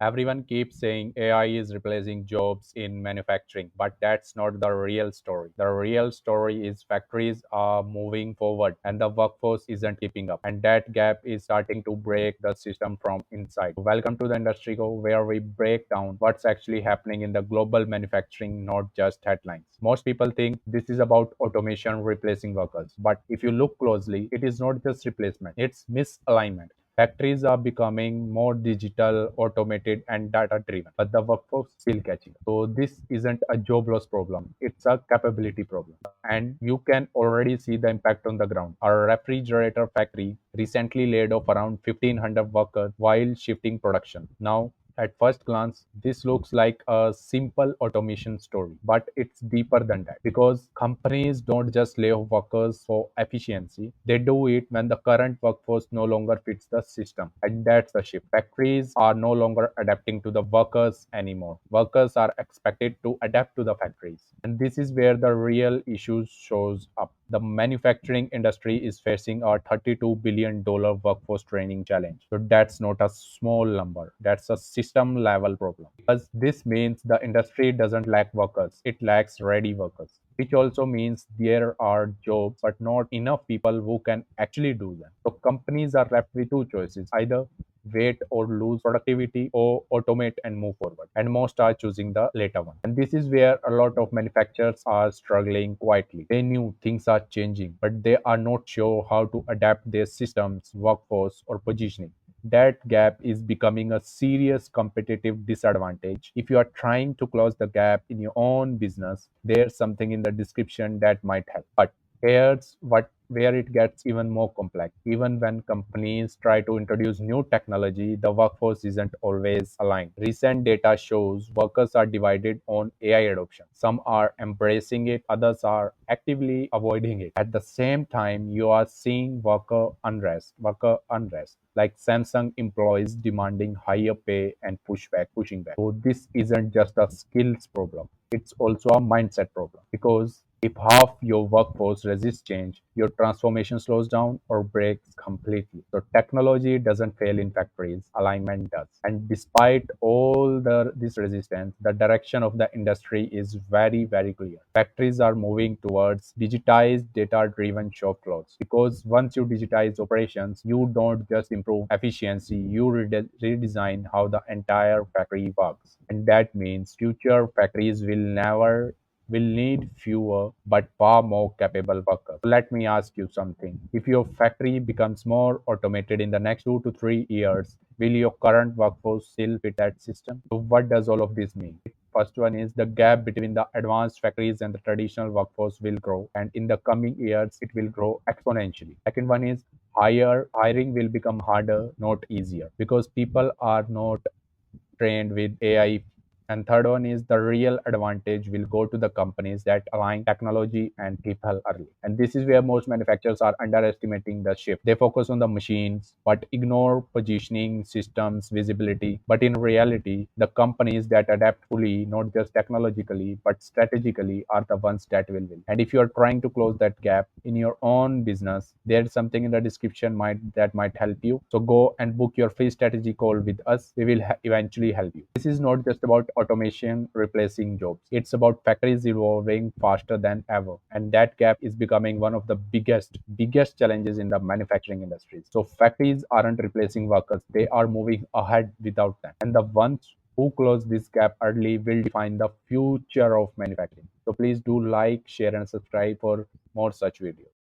Everyone keeps saying AI is replacing jobs in manufacturing, but that's not the real story. The real story is factories are moving forward and the workforce isn't keeping up. And that gap is starting to break the system from inside. Welcome to the INDUSTRIQO, where we break down what's actually happening in the global manufacturing, not just headlines. Most people think this is about automation replacing workers. But if you look closely, it is not just replacement, it's misalignment. Factories are becoming more digital, automated, and data driven, but the workforce still catching up. So this isn't a job loss problem; it's a capability problem, and you can already see the impact on the ground. Our refrigerator factory recently laid off around 1,500 workers while shifting production. Now, at first glance, this looks like a simple automation story, but it's deeper than that because companies don't just lay off workers for efficiency, they do it when the current workforce no longer fits the system. And that's the shift. Factories are no longer adapting to the workers anymore. Workers are expected to adapt to the factories. And this is where the real issues shows up. The manufacturing industry is facing a $32 billion workforce training challenge. So that's not a small number. That's a system level problem. Because this means the industry doesn't lack workers. It lacks ready workers, which also means there are jobs but not enough people who can actually do them. So companies are left with two choices: either wait or lose productivity or automate and move forward. And most are choosing the later one. And this is where a lot of manufacturers are struggling quietly. They knew things are changing, but they are not sure how to adapt their systems, workforce, or positioning. That gap is becoming a serious competitive disadvantage. If you are trying to close the gap in your own business, there's something in the description that might help. But here's what where it gets even more complex. Even when companies try to introduce new technology, the workforce isn't always aligned. Recent data shows workers are divided on AI adoption. Some are embracing it, others are actively avoiding it. At the same time, you are seeing worker unrest, like Samsung employees demanding higher pay and pushing back. So this isn't just a skills problem. It's also a mindset problem because if half your workforce resists change, your transformation slows down or breaks completely. So technology doesn't fail in factories, alignment does. And despite all this resistance, the direction of the industry is very, very clear. Factories are moving towards digitized, data-driven shop floors because once you digitize operations, you don't just improve efficiency, you redesign how the entire factory works. And that means future factories will need fewer but far more capable workers. Let me ask you something. If your factory becomes more automated in the next 2 to 3 years, will your current workforce still fit that system? So, what does all of this mean? First one is the gap between the advanced factories and the traditional workforce will grow, and in the coming years, it will grow exponentially. Second one is higher hiring will become harder, not easier, because people are not trained with AI. And third one is the real advantage will go to the companies that align technology and people early. And this is where most manufacturers are underestimating the shift. They focus on the machines but ignore positioning, systems, visibility. But in reality, the companies that adapt fully, not just technologically but strategically, are the ones that will win. And if you are trying to close that gap in your own business, there's something in the description that might help you. So go and book your free strategy call with us. We will eventually help you. This is not just about automation replacing jobs. It's about factories evolving faster than ever. And that gap is becoming one of the biggest challenges in the manufacturing industries. So factories aren't replacing workers. They are moving ahead without them. And the ones who close this gap early will define the future of manufacturing. So please do like, share, and subscribe for more such videos.